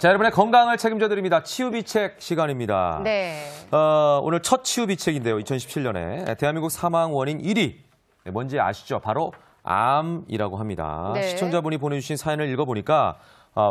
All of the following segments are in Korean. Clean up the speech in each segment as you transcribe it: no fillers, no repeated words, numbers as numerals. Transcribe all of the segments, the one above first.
자, 여러분의 건강을 책임져 드립니다. 치유비책 시간입니다. 네. 오늘 첫 치유비책인데요. 2017년에 대한민국 사망 원인 1위. 뭔지 아시죠? 바로 암이라고 합니다. 네. 시청자분이 보내주신 사연을 읽어보니까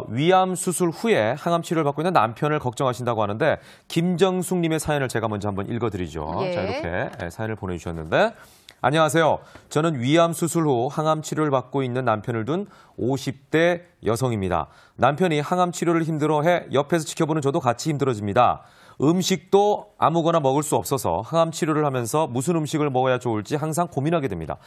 위암 수술 후에 항암 치료를 받고 있는 남편을 걱정하신다고 하는데 김정숙 님의 사연을 제가 먼저 한번 읽어드리죠. 예. 자, 이렇게 사연을 보내주셨는데 안녕하세요. 저는 위암 수술 후 항암 치료를 받고 있는 남편을 둔 50대 여성입니다. 남편이 항암 치료를 힘들어해 옆에서 지켜보는 저도 같이 힘들어집니다. 음식도 아무거나 먹을 수 없어서 항암 치료를 하면서 무슨 음식을 먹어야 좋을지 항상 고민하게 됩니다.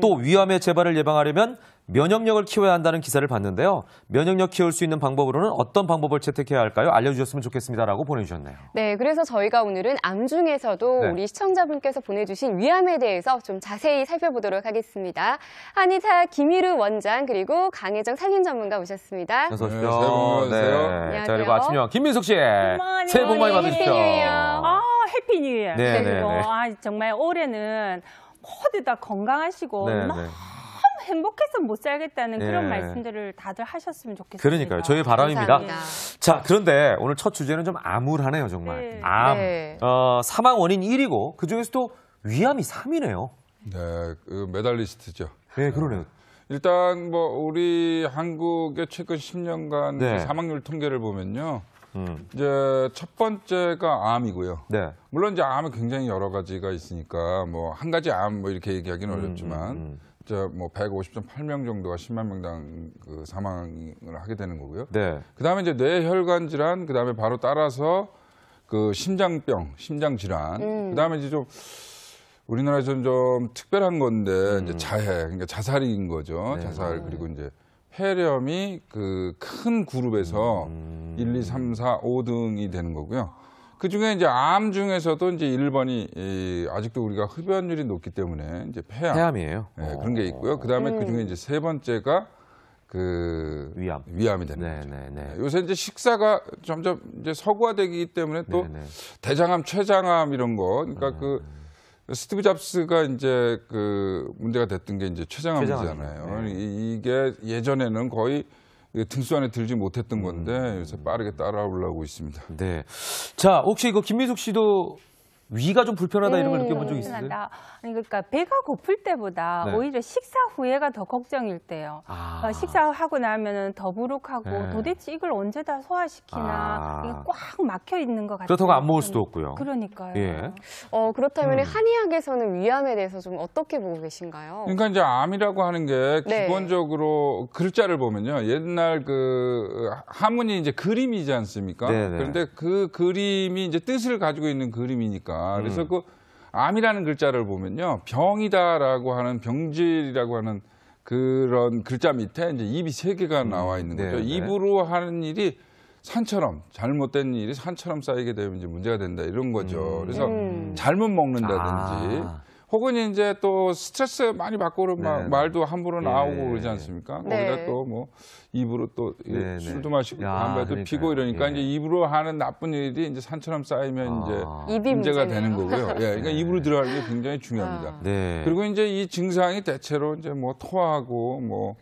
또 위암의 재발을 예방하려면 면역력을 키워야 한다는 기사를 봤는데요. 면역력 키울 수 있는 방법으로는 어떤 방법을 채택해야 할까요? 알려주셨으면 좋겠습니다라고 보내주셨네요. 네, 그래서 저희가 오늘은 암 중에서도 네. 우리 시청자분께서 보내주신 위암에 대해서 좀 자세히 살펴보도록 하겠습니다. 한의사 김희루 원장 그리고 강혜정 상인 전문가 모셨습니다. 어서 오십시오. 네, 새해 복 많이 받으세요. 안녕하세요. 자, 그리고 아침 영화 김민숙 씨. 새해 복 많이 받으십시오. 해피 뉴 이어. 해피 뉴 이어. 네, 네, 그리고 네. 정말 올해는 모두 다 건강하시고 네, 너무 네. 행복해서 못 살겠다는 그런 네. 말씀들을 다들 하셨으면 좋겠습니다. 그러니까요. 저희 바람입니다. 감사합니다. 자, 그런데 오늘 첫 주제는 좀 암울하네요, 정말. 네. 암. 네. 사망 원인 1위고 그중에서도 위암이 3위네요. 네, 그 메달리스트죠. 네, 그러네요. 일단 뭐 우리 한국의 최근 10년간 네. 그 사망률 통계를 보면요. 이제 첫 번째가 암이고요. 네. 물론 이제 암은 굉장히 여러 가지가 있으니까 뭐 한 가지 암 뭐 이렇게 얘기하기는 어렵지만 이제 뭐 150.8명 정도가 10만 명당 그 사망을 하게 되는 거고요. 네. 그다음에 이제 뇌혈관 질환, 그다음에 바로 따라서 그 심장병, 심장 질환. 그다음에 이제 좀 우리나라에서는 좀 특별한 건데 이제 자해, 그러니까 자살인 거죠. 네. 자살. 그리고 이제 폐렴이 그 큰 그룹에서 1, 2, 3, 4, 5등이 되는 거고요. 그 중에 이제 암 중에서도 이제 1번이 아직도 우리가 흡연율이 높기 때문에 이제 폐암이에요. 네, 그런 게 있고요. 그 다음에 그 중에 이제 세 번째가 그 위암이 되는 네, 거죠. 네, 네. 요새 이제 식사가 점점 이제 서구화되기 때문에 또 네, 네. 대장암, 췌장암 이런 거. 그러니까 그 스티브 잡스가 이제 그 문제가 됐던 게 이제 췌장암이잖아요. 네. 이게 예전에는 거의 등수 안에 들지 못했던 건데 요새 빠르게 따라오려고 있습니다. 네. 자, 혹시 그 김민숙 씨도 위가 좀 불편하다 이런 걸 느껴본 적 있으세요? 아니, 그러니까 배가 고플 때보다 네. 오히려 식사 후에가 더 걱정일 때요. 식사하고 나면은 더부룩하고 네. 도대체 이걸 언제 다 소화시키나 이게 꽉 막혀 있는 것 같아요. 그렇다고 안 먹을 수도 없고요. 그러니까요. 예. 그렇다면 한의학에서는 위암에 대해서 좀 어떻게 보고 계신가요? 그러니까 이제 암이라고 하는 게 네. 기본적으로 글자를 보면요. 옛날 그 한문이 이제 그림이지 않습니까? 네네. 그런데 그 그림이 이제 뜻을 가지고 있는 그림이니까. 그래서 그 암이라는 글자를 보면요. 병이다라고 하는 병질이라고 하는 그런 글자 밑에 이제 입이 세 개가 나와 있는 거죠. 네네. 입으로 하는 일이 산처럼 잘못된 일이 산처럼 쌓이게 되면 이제 문제가 된다 이런 거죠. 그래서 잘못 먹는다든지 혹은 이제 또 스트레스 많이 받고 그러면 말도 함부로 나오고 그러지 않습니까? 네. 거기다 또 뭐 입으로 또 네, 술도 네. 마시고 담배도 그러니까요. 피고 이러니까 예. 이제 입으로 하는 나쁜 일이 이제 산처럼 쌓이면 이제 입이 문제가 문제네요. 되는 거고요. 예, 그러니까 입으로 들어가는 게 굉장히 중요합니다. 네. 그리고 이제 이 증상이 대체로 이제 뭐 토하고 뭐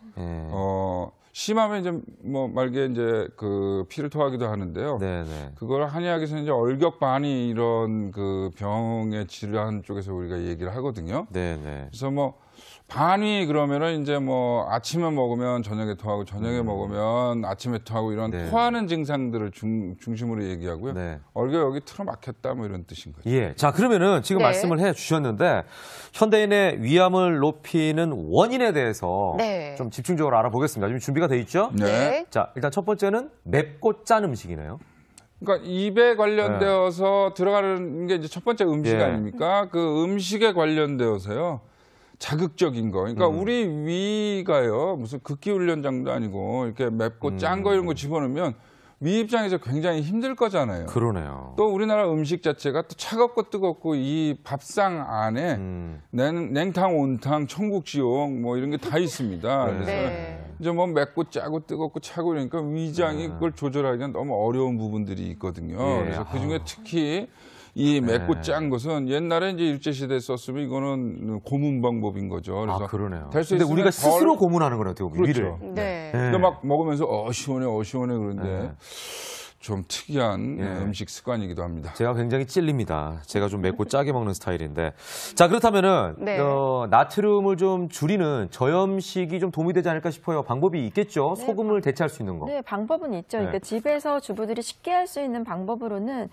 심하면 이제 뭐 말게 이제 그 피를 토하기도 하는데요. 네, 네. 그걸 한의학에서 이제 얼격반이 이런 그 병의 질환 쪽에서 우리가 얘기를 하거든요. 네, 네. 그래서 뭐 반위 그러면은 이제 뭐 아침에 먹으면 저녁에 토하고 저녁에 먹으면 아침에 토하고 이런 네. 토하는 증상들을 중심으로 얘기하고요. 네. 얼격 여기 틀어막혔다 뭐 이런 뜻인 거죠. 예. 자, 그러면은 지금 네. 말씀을 해 주셨는데 현대인의 위암을 높이는 원인에 대해서 네. 좀 집중적으로 알아보겠습니다. 지금 준비가 돼 있죠? 네. 자, 일단 첫 번째는 맵고 짠 음식이네요. 그러니까 입에 관련되어서 들어가는 게 이제 첫 번째 음식 예. 아닙니까? 그 음식에 관련되어서요. 자극적인 거. 그러니까 우리 위가요. 무슨 극기훈련장도 아니고 이렇게 맵고 짠 거 이런 거 집어넣으면 위 입장에서 굉장히 힘들 거잖아요. 그러네요. 또 우리나라 음식 자체가 또 차갑고 뜨겁고 이 밥상 안에 냉탕, 온탕, 천국, 지옥 뭐 이런 게 다 있습니다. 그래서 네. 이제 뭐 맵고 짜고 뜨겁고 차고 이러니까 위장이 그걸 조절하기가 너무 어려운 부분들이 있거든요. 예. 그래서 그 중에 특히 이 맵고 짠 것은 옛날에 이제 일제시대에 썼으면 이거는 고문 방법인 거죠. 그래서 그러네요. 될 수 근데 있으면 우리가 스스로 덜- 고문하는 거네요, 어떻게 보면. 그렇죠. 위를. 네. 근데 막 먹으면서 시원해 그런데 좀 특이한 예. 음식 습관이기도 합니다. 제가 굉장히 찔립니다. 제가 좀 맵고 짜게 먹는 스타일인데. 자, 그렇다면은 네. 나트륨을 좀 줄이는 저염식이 좀 도움이 되지 않을까 싶어요. 방법이 있겠죠? 네, 소금을 대체할 수 있는 거. 네, 방법은 있죠. 네. 그러니까 집에서 주부들이 쉽게 할 수 있는 방법으로는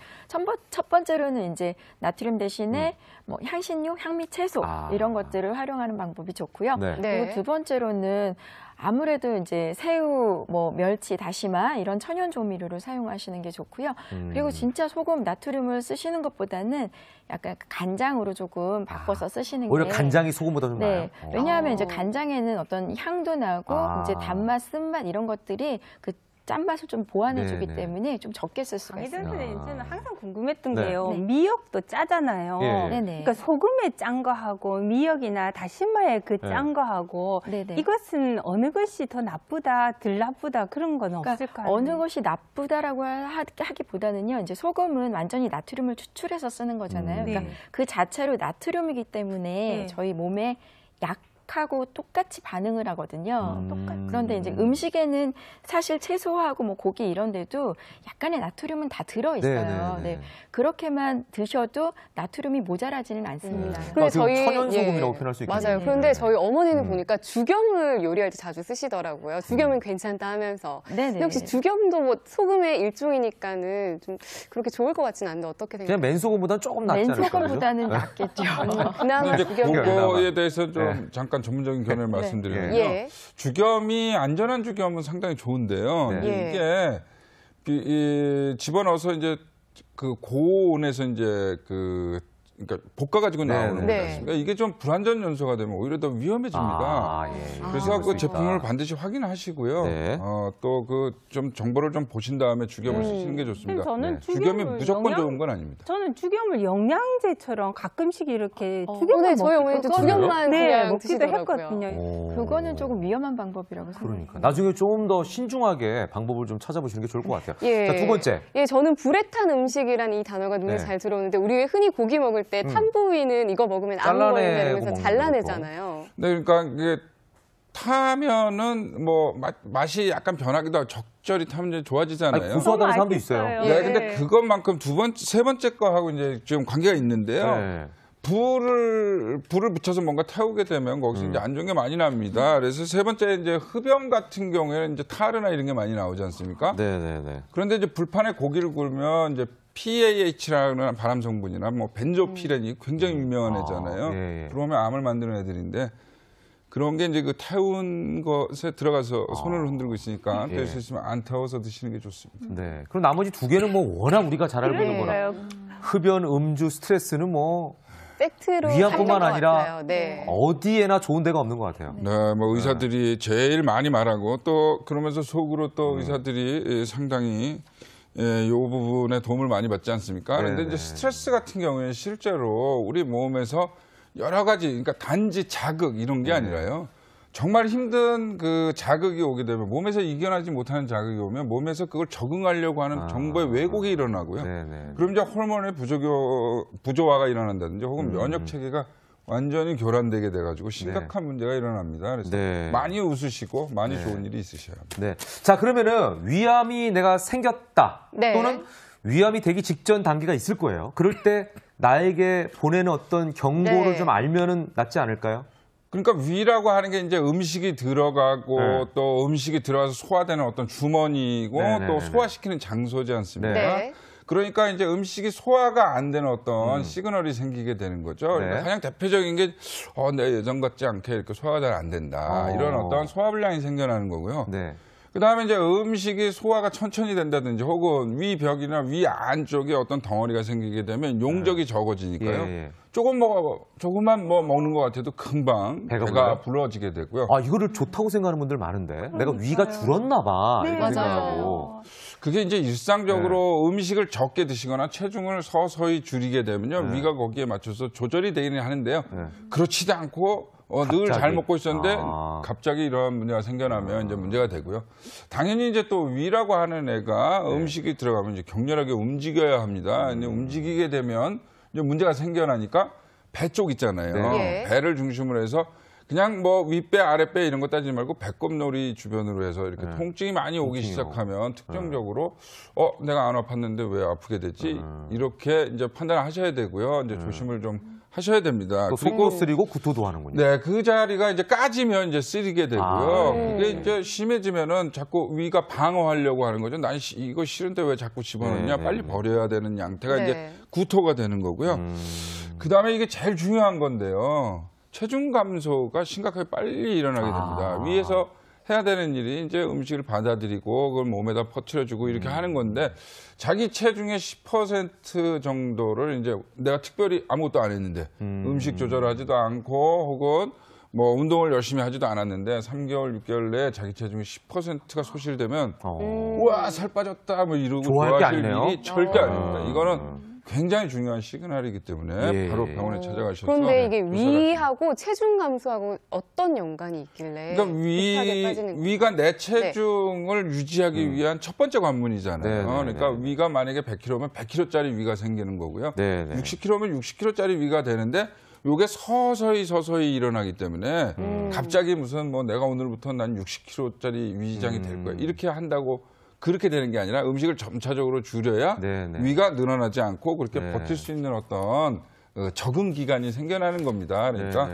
첫 번째로는 이제 나트륨 대신에 뭐 향신료, 향미 채소 이런 것들을 활용하는 방법이 좋고요. 네. 네. 그리고 두 번째로는 아무래도 이제 새우, 뭐 멸치, 다시마 이런 천연 조미료를 사용하시는 게 좋고요. 그리고 진짜 소금, 나트륨을 쓰시는 것보다는 약간 간장으로 조금 바꿔서 쓰시는 게 오히려 간장이 소금보다 좀 나아요. 네. 왜냐하면 이제 간장에는 어떤 향도 나고 이제 단맛, 쓴맛 이런 것들이 그 짠맛을 좀 보완해주기 네네. 때문에 좀 적게 쓸 수가 강혜정 있어요. 선생님, 저는 항상 궁금했던 네. 게요. 네. 미역도 짜잖아요. 예. 네네. 그러니까 소금에 짠 거하고 미역이나 다시마에 그 짠 거하고 네네. 이것은 어느 것이 더 나쁘다, 덜 나쁘다 그런 건 그러니까 없을까요? 어느 것이 나쁘다라고 하기보다는요, 이제 소금은 완전히 나트륨을 추출해서 쓰는 거잖아요. 그러니까 네. 그 자체로 나트륨이기 때문에 네. 저희 몸에 약하고 똑같이 반응을 하거든요. 그런데 이제 음. 음식에는 사실 채소하고 뭐 고기 이런 데도 약간의 나트륨은 다 들어 있어요. 네네네. 네. 그렇게만 드셔도 나트륨이 모자라지는 않습니다. 그러니까 그 천연 소금이라고 표현할 수 있겠네요. 맞아요. 네. 그런데 저희 어머니는 보니까 죽염을 요리할 때 자주 쓰시더라고요. 죽염은 괜찮다 하면서. 네네. 근데 혹시 죽염도 뭐 소금의 일종이니까는 좀 그렇게 좋을 것 같지는 않은데 어떻게 그냥 생각하세요? 맨소금보다는 조금 낫지 않을까요? 맨소금보다는 낫겠죠. 그나마 근데 죽염. 그거에 대해서 좀 네. 잠깐 전문적인 견해를 말씀드리면요. 예. 죽염이 안전한 죽염은 상당히 좋은데요. 네. 근데 이게 집어넣어서 이제 그 고온에서 이제 그러니까 볶아가지고 네, 나오는 네. 거지 않습니까? 이게 좀 불안전 요소가 되면 오히려 더 위험해집니다. 예. 그래서 그럴 그 수 제품을 있다. 반드시 확인하시고요. 네. 또 그 좀 정보를 좀 보신 다음에 죽염을 쓰시는 게 좋습니다. 저는 네. 죽염이 무조건 좋은 건 아닙니다. 저는 죽염을 영양제처럼 가끔씩 이렇게 네, 죽염만 저희 어머니도 죽염만 네, 그냥 먹기도 드시더라고요. 했거든요. 오. 그거는 조금 위험한 방법이라고 생각합니다. 그러니까 나중에 좀 더 신중하게 방법을 좀 찾아보시는 게 좋을 것 같아요. 예. 자, 두 번째. 예, 저는 불에 탄 음식이라는 이 단어가 눈에 네. 잘 들어오는데 우리 왜 흔히 고기 먹을 때 탄 부위는 이거 먹으면 안 잘라내고 보인다 이러면서 먹는 잘라내잖아요. 네, 그러니까 이게 타면은 뭐 맛이 약간 변하기도 하고 적절히 타면 이제 좋아지잖아요. 아니, 고소하다는 사람도 있어요. 맛있어요. 네, 근데 그것만큼 세 번째 거하고 이제 좀 관계가 있는데요. 네. 불을 붙여서 뭔가 태우게 되면 거기서 이제 안 좋은 게 많이 납니다. 그래서 세 번째 이제 흡연 같은 경우에는 이제 타르나 이런 게 많이 나오지 않습니까? 네네네. 그런데 이제 불판에 고기를 구우면 이제 PAH라는 발암 성분이나 뭐 벤조피렌이 굉장히 유명한 애잖아요. 예, 예. 그러면 암을 만드는 애들인데 그런 게 이제 그 태운 것에 들어가서 손을 흔들고 있으니까 예. 될 수 있으면 안 태워서 드시는 게 좋습니다. 네. 그럼 나머지 두 개는 뭐 워낙 우리가 잘 알고 있는 거라. 그러니까요. 흡연, 음주, 스트레스는 뭐 세트로 위안뿐만 삼는 것 아니라 같아요. 네. 어디에나 좋은 데가 없는 것 같아요. 네, 뭐 의사들이 제일 많이 말하고 또 그러면서 속으로 또 의사들이 상당히 이 부분에 도움을 많이 받지 않습니까? 그런데 네네. 이제 스트레스 같은 경우에 실제로 우리 몸에서 여러 가지, 그러니까 단지 자극 이런 게 아니라요. 정말 힘든 그 자극이 오게 되면 몸에서 이겨내지 못하는 자극이 오면 몸에서 그걸 적응하려고 하는 정보의 왜곡이 일어나고요. 네네. 그럼 이제 호르몬의 부조화가 일어난다든지 혹은 면역 체계가 완전히 교란되게 돼가지고 심각한 문제가 일어납니다. 그래서 네. 많이 웃으시고 많이 좋은 일이 있으셔야 합니다. 네. 자, 그러면은 위암이 내가 생겼다. 네. 또는 위암이 되기 직전 단계가 있을 거예요. 그럴 때 나에게 보내는 어떤 경고를 네. 좀 알면은 낫지 않을까요? 그러니까 위라고 하는 게 이제 음식이 들어가고 네. 또 음식이 들어가서 소화되는 어떤 주머니이고 네네네네. 또 소화시키는 장소지 않습니까? 네. 그러니까 이제 음식이 소화가 안 되는 어떤 시그널이 생기게 되는 거죠. 그러니까 네. 가장 대표적인 게 내 예전 같지 않게 이렇게 소화가 잘 안 된다. 이런 어떤 소화불량이 생겨나는 거고요. 네. 그다음에 이제 음식이 소화가 천천히 된다든지 혹은 위 벽이나 위 안쪽에 어떤 덩어리가 생기게 되면 용적이 적어지니까요. 예. 조금만 뭐 먹는 것 같아도 금방 배가 배가 불러지게 되고요. 아, 이거를 좋다고 생각하는 분들 많은데. 내가 위가 줄었나 봐. 네, 이렇게 맞아요. 생각하고. 그게 이제 일상적으로 네. 음식을 적게 드시거나 체중을 서서히 줄이게 되면요. 위가 거기에 맞춰서 조절이 되기는 하는데요. 네. 그렇지도 않고 늘 갑자기? 잘 먹고 있었는데 아. 갑자기 이러한 문제가 생겨나면 이제 문제가 되고요. 당연히 이제 또 위라고 하는 애가 네. 음식이 들어가면 이제 격렬하게 움직여야 합니다. 근데 움직이게 되면 이제 문제가 생겨나니까 배 쪽 있잖아요. 네. 배를 중심으로 해서 그냥 뭐 윗배 아랫배 이런 거 따지지 말고 배꼽놀이 주변으로 해서 이렇게 통증이 많이 오기 시작하면 특정적으로 내가 안 아팠는데 왜 아프게 되지? 이렇게 이제 판단을 하셔야 되고요. 이제 조심을 좀 하셔야 됩니다. 또 속도 쓰리고 구토도 하는군요. 네, 그 자리가 이제 까지면 이제 쓰리게 되고요. 그게 이제 심해지면은 자꾸 위가 방어하려고 하는 거죠. 난 이거 싫은데 왜 자꾸 집어넣냐? 빨리 버려야 되는 양태가 이제 구토가 되는 거고요. 그다음에 이게 제일 중요한 건데요. 체중 감소가 심각하게 빨리 일어나게 됩니다. 위에서 해야 되는 일이 이제 음식을 받아들이고 그걸 몸에다 퍼뜨려주고 이렇게 하는 건데 자기 체중의 10% 정도를 이제 내가 특별히 아무것도 안 했는데 음식 조절하지도 않고 혹은 뭐 운동을 열심히 하지도 않았는데 3개월, 6개월 내에 자기 체중의 10%가 소실되면 우와 살 빠졌다 뭐 이러고 좋아하실 일이 절대 아닙니다. 이거는 굉장히 중요한 시그널이기 때문에 바로 병원에 찾아가셔서 그런데 이게 위하고 체중 감소하고 어떤 연관이 있길래 그러니까 위가 내 체중을 유지하기 위한 첫 번째 관문이잖아요. 그러니까 위가 만약에 100kg면 100kg짜리 위가 생기는 거고요. 60kg면 60kg짜리 위가 되는데 요게 서서히 일어나기 때문에 갑자기 무슨 뭐 내가 오늘부터 난 60kg짜리 위장이 될 거야 이렇게 한다고 그렇게 되는 게 아니라 음식을 점차적으로 줄여야 위가 늘어나지 않고 그렇게 버틸 수 있는 어떤 적응 기간이 생겨나는 겁니다. 그러니까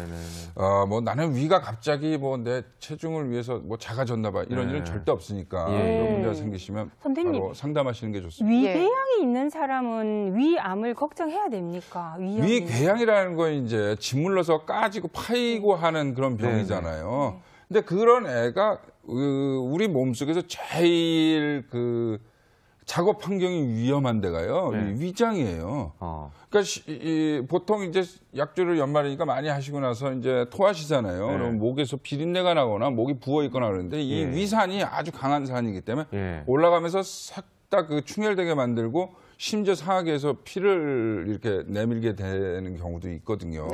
뭐 나는 위가 갑자기 뭐 내 체중을 위해서 뭐 작아졌나 봐 이런 일은 절대 없으니까 그런 문제가 생기시면 선생님, 바로 상담하시는 게 좋습니다. 위궤양이 있는 사람은 위암을 걱정해야 됩니까? 위궤양이라는 건 이제 짓물러서 까지고 파이고 하는 그런 병이잖아요. 근데 그런 애가 우리 몸속에서 제일 그 작업 환경이 위험한 데가요. 위장이에요. 그러니까 보통 이제 약주를 연말이니까 많이 하시고 나서 이제 토하시잖아요. 그럼 목에서 비린내가 나거나 목이 부어 있거나 그러는데 이 위산이 아주 강한 산이기 때문에 올라가면서 싹 다 그 충혈되게 만들고 심지어 상하게 해서 피를 이렇게 내밀게 되는 경우도 있거든요.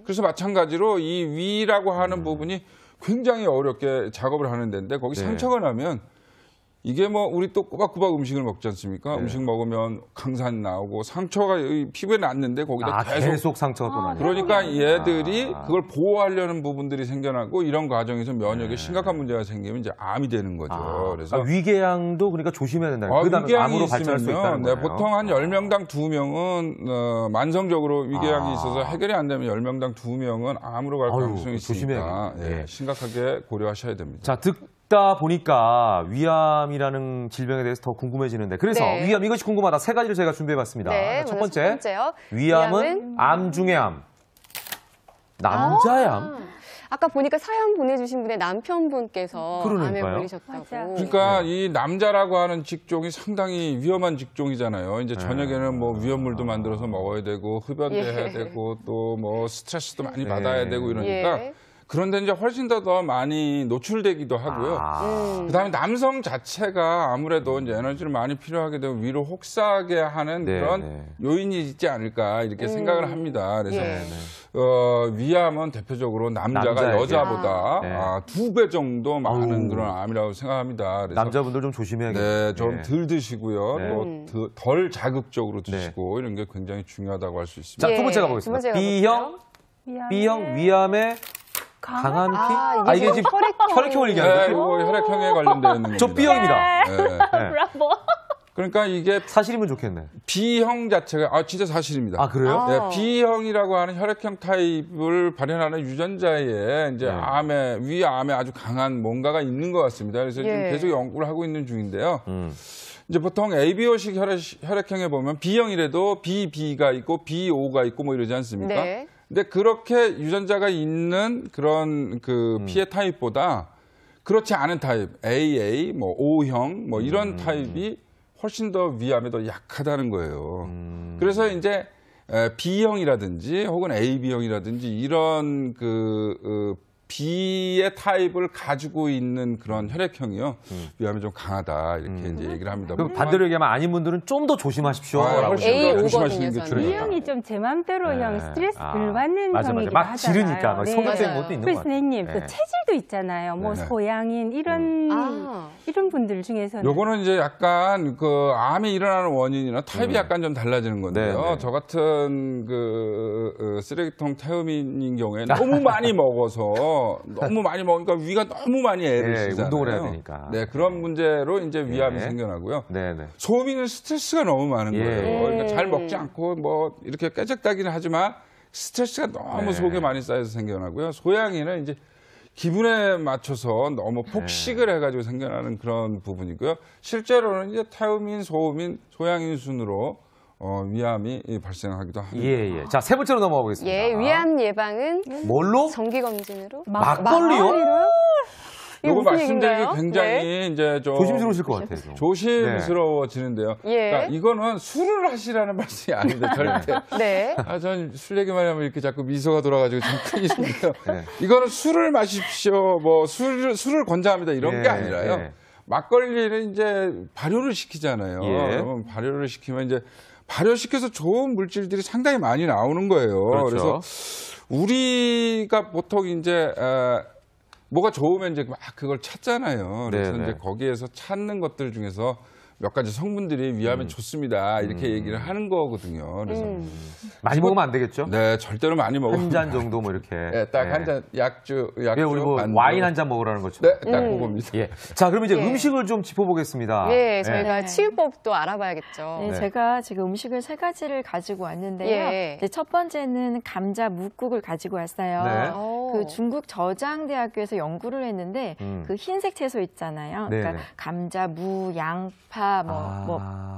그래서 마찬가지로 이 위라고 하는 부분이 굉장히 어렵게 작업을 하는 데인데 거기 상처가 나면 이게 뭐 우리 또 꼬박꼬박 음식을 먹지 않습니까? 음식 먹으면 강산 나오고 상처가 피부에 났는데 거기다 계속 상처가 또 나죠. 그러니까 얘들이 그걸 보호하려는 부분들이 생겨나고 이런 과정에서 면역에 심각한 문제가 생기면 이제 암이 되는 거죠. 그래서 위궤양도 그러니까 조심해야 된다. 그다음에 위궤양이 암으로 발전할 수 있다는 거예요. 보통 한 10명당 2명은 만성적으로 위궤양이 있어서 해결이 안 되면 10명당 2명은 암으로 갈 가능성이 있으니까 심각하게 고려하셔야 됩니다. 자, 듣다 보니까 위암이라는 질병에 대해서 더 궁금해지는데 그래서 위암 이것이 궁금하다 세 가지를 제가 준비해봤습니다. 첫 번째요. 위암은 암 중의 암. 남자암. 아까 보니까 사연 보내주신 분의 남편분께서 암에 걸리셨다고. 그러니까 이 남자라고 하는 직종이 상당히 위험한 직종이잖아요. 이제 저녁에는 뭐 위험물도 만들어서 먹어야 되고 흡연도 해야 되고 또 뭐 스트레스도 많이 받아야 되고 이러니까 그런데 이제 훨씬 더 많이 노출되기도 하고요. 그다음에 남성 자체가 아무래도 이제 에너지를 많이 필요하게 되고 위로 혹사하게 하는 그런 요인이 있지 않을까 이렇게 생각을 합니다. 그래서 위암은 대표적으로 남자가 여자보다 2배 정도 많은 그런 암이라고 생각합니다. 그래서 남자분들 좀 조심해야겠네요. 네, 좀 덜 드시고요. 또 덜 자극적으로 드시고 이런 게 굉장히 중요하다고 할 수 있습니다. 자, 두 번째 가보겠습니다. B형 위암의 강한 피? 이게 지금 혈액형을 얘기하는 거예요? 이거 혈액형에 관련되어 있는 겁니다. 저 B형입니다. 브라보. 그러니까 이게 사실이면 좋겠네. B형 자체가 진짜 사실입니다. 그래요? 네, B형이라고 하는 혈액형 타입을 발현하는 유전자에 이제 위암에 아주 강한 뭔가가 있는 것 같습니다. 그래서 지금 계속 연구를 하고 있는 중인데요. 이제 보통 ABO식 혈액형에 보면 B형이라도 BB가 있고 BO가 있고 뭐 이러지 않습니까? 근데 그렇게 유전자가 있는 그런 그 피해 타입보다 그렇지 않은 타입, AA, 뭐 O형, 뭐 이런 타입이 훨씬 더 위암에 더 약하다는 거예요. 그래서 이제 B형이라든지 혹은 AB형이라든지 이런 B의 타입을 가지고 있는 그런 혈액형이요. 위암이 좀 강하다. 이렇게 이제 얘기를 합니다. 그럼 반대로 얘기하면 아닌 분들은 좀 더 조심하십시오. 훨씬 A 더 오거든요, 조심하시는 게 저는. 좋으니까. B형이 좀 제 맘대로형 스트레스 덜 받는 맞아. 형이기도 막 하잖아요. 지르니까 막 속이 맞아요. 된 것도 있는 것 그래서 같아요. 선생님 네. 그 체질도 있잖아요. 뭐 네네. 소양인 이런 이런 분들 중에서는 요거는 이제 약간 그 암이 일어나는 원인이나 타입이 약간 좀 달라지는 건데요. 네네. 저 같은 그 쓰레기통 태음인인 경우에 너무 많이 먹어서 너무 많이 먹으니까 위가 너무 많이 애를 네, 쓰잖아요. 운동을 해야 되니까. 네, 그런 문제로 이제 위암이 네. 생겨나고요. 네네. 소음인은 스트레스가 너무 많은 예. 거예요. 그러니까 잘 먹지 않고 뭐 이렇게 깨작다기는 하지만 스트레스가 너무 네. 속에 많이 쌓여서 생겨나고요. 소양인은 이제 기분에 맞춰서 너무 폭식을 해가지고 생겨나는 그런 부분이고요. 실제로는 이제 태음인, 소음인, 소양인 순으로 위암이 발생하기도 합니다. 예. 자, 세 번째로 넘어가 보겠습니다. 예, 위암 예방은 뭘로? 정기 검진으로. 막걸리요? 이게 요거 무슨 말씀드리기 얘기인가요? 굉장히 네. 이제 좀 조심스러우실 것 같아요. 좀. 조심스러워지는데요. 예. 그러니까 이거는 술을 하시라는 말씀이 아닌데 절대. 네. 전 술 얘기만 하면 이렇게 자꾸 미소가 돌아가지고 좀 큰일인데요. 네. 이거는 술을 마십시오. 뭐 술을 권장합니다. 이런 예, 게 아니라요. 예. 막걸리는 이제 발효를 시키잖아요. 예. 그러면 발효를 시키면 이제 발효시켜서 좋은 물질들이 상당히 많이 나오는 거예요. 그렇죠. 그래서 우리가 보통 이제 뭐가 좋으면 이제 막 그걸 찾잖아요. 그래서 네네. 이제 거기에서 찾는 것들 중에서 몇 가지 성분들이 위암에 좋습니다. 이렇게 얘기를 하는 거거든요. 그래서 많이 먹으면 안 되겠죠? 네, 절대로 많이 먹으면 한 잔 정도 뭐 이렇게. 네, 딱 한 잔 약주 예, 우리 뭐 안주. 와인 한 잔 먹으라는 거죠. 네, 딱 그겁니다. 예. 자, 그러면 이제 예. 음식을 좀 짚어보겠습니다. 예, 저희가 네. 치유법도 알아봐야겠죠. 네, 네. 제가 지금 음식을 3가지를 가지고 왔는데요. 예. 이제 첫 번째는 감자 묵국을 가지고 왔어요. 네. 그 중국 저장대학교에서 연구를 했는데 그 흰색 채소 있잖아요. 그러니까 네네. 감자, 무, 양파,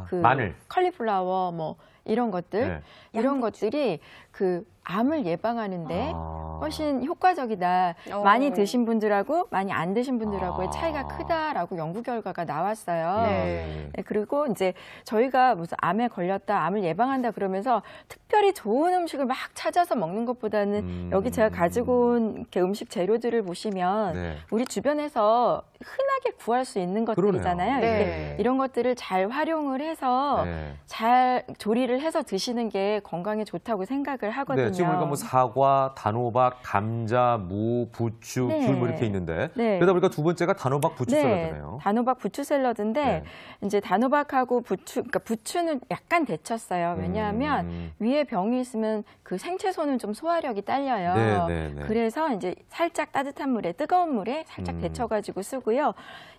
그 마늘. 컬리플라워 뭐 이런 것들 네. 이런 것들이 그 암을 예방하는데 아. 훨씬 효과적이다. 오. 많이 드신 분들하고 많이 안 드신 분들하고의 아. 차이가 크다라고 연구 결과가 나왔어요. 네. 네, 그리고 이제 저희가 무슨 암에 걸렸다, 암을 예방한다 그러면서 특별히 좋은 음식을 막 찾아서 먹는 것보다는 여기 제가 가지고 온 이렇게 음식 재료들을 보시면 네. 우리 주변에서 흔하게 구할 수 있는 것들이잖아요. 그러네요. 이렇게 네. 이런 것들을 잘 활용을 해서 네. 잘 조리를 해서 드시는 게 건강에 좋다고 생각을 하거든요. 네, 지금 우리가 뭐 사과, 단호박, 감자, 무, 부추, 네. 귤 뭐 이렇게 있는데 네. 그러다 보니까 두 번째가 단호박 부추 샐러드네요. 단호박 부추 샐러드인데 네. 이제 단호박하고 부추, 그러니까 부추는 약간 데쳤어요. 왜냐하면 위에 병이 있으면 그 생채소는 좀 소화력이 딸려요. 네. 그래서 이제 살짝 따뜻한 물에, 뜨거운 물에 살짝 데쳐가지고 쓰고요.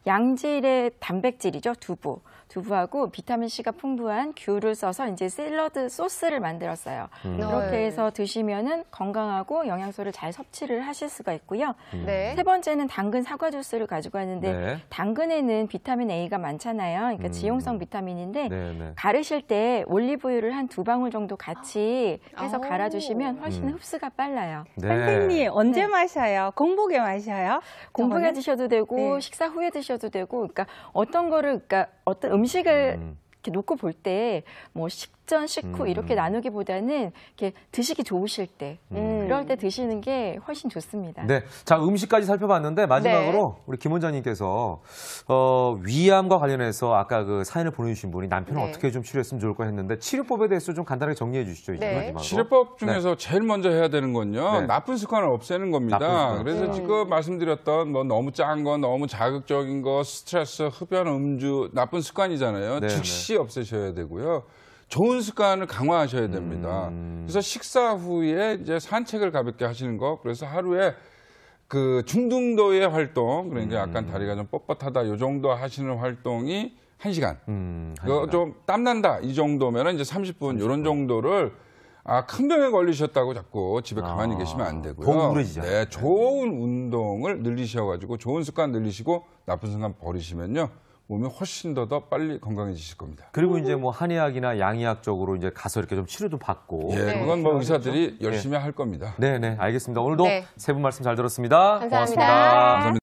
양질의 단백질이죠, 두부하고 비타민 C가 풍부한 귤을 써서 이제 샐러드 소스를 만들었어요. 그렇게 해서 드시면은 건강하고 영양소를 잘 섭취를 하실 수가 있고요. 네. 세 번째는 당근 사과 주스를 가지고 왔는데 네. 당근에는 비타민 A가 많잖아요. 그러니까 지용성 비타민인데 네. 가르실 때 올리브유를 한 2방울 정도 같이 해서 오. 갈아주시면 훨씬 흡수가 빨라요. 네. 선생님 언제 마셔요? 공복에 마셔요? 공복에 저거는? 드셔도 되고 네. 식사 후에 드셔도 되고, 그러니까 어떤 음식을 이렇게 놓고 볼 때 뭐 식전, 식후 이렇게 나누기보다는 이렇게 드시기 좋으실 때 그럴 때 드시는 게 훨씬 좋습니다. 네. 자, 음식까지 살펴봤는데 마지막으로 우리 김 원장님께서 위암과 관련해서 아까 그 사연을 보내주신 분이 남편을 네. 어떻게 좀 치료했으면 좋을까 했는데 치료법에 대해서 좀 간단하게 정리해 주시죠. 이제 네. 마지막으로. 치료법 중에서 제일 먼저 해야 되는 건요. 네. 나쁜 습관을 없애는 겁니다. 나쁜 습관. 그래서 지금 말씀드렸던 뭐 너무 짠 거, 너무 자극적인 거, 스트레스, 흡연, 음주, 나쁜 습관이잖아요. 네, 즉시 없애셔야 되고요. 좋은 습관을 강화하셔야 됩니다. 그래서 식사 후에 이제 산책을 가볍게 하시는 거. 그래서 하루에 그 중등도의 활동, 그러니까 약간 다리가 좀 뻣뻣하다, 요 정도 하시는 활동이 1시간. 그거 좀 땀난다, 이 정도면 이제 30분, 이런 정도를 큰 병에 걸리셨다고 자꾸 집에 가만히 계시면 안 되고요. 더 우울해지잖아요. 네, 좋은 운동을 늘리셔가지고 좋은 습관 늘리시고 나쁜 습관 버리시면요. 몸이 훨씬 더 빨리 건강해지실 겁니다. 그리고 이제 뭐 한의학이나 양의학 쪽으로 이제 가서 이렇게 좀 치료도 받고. 예, 그건 뭐 의사들이 열심히 할 겁니다. 네네, 알겠습니다. 오늘도 네. 세 분 말씀 잘 들었습니다. 감사합니다. 고맙습니다. 감사합니다.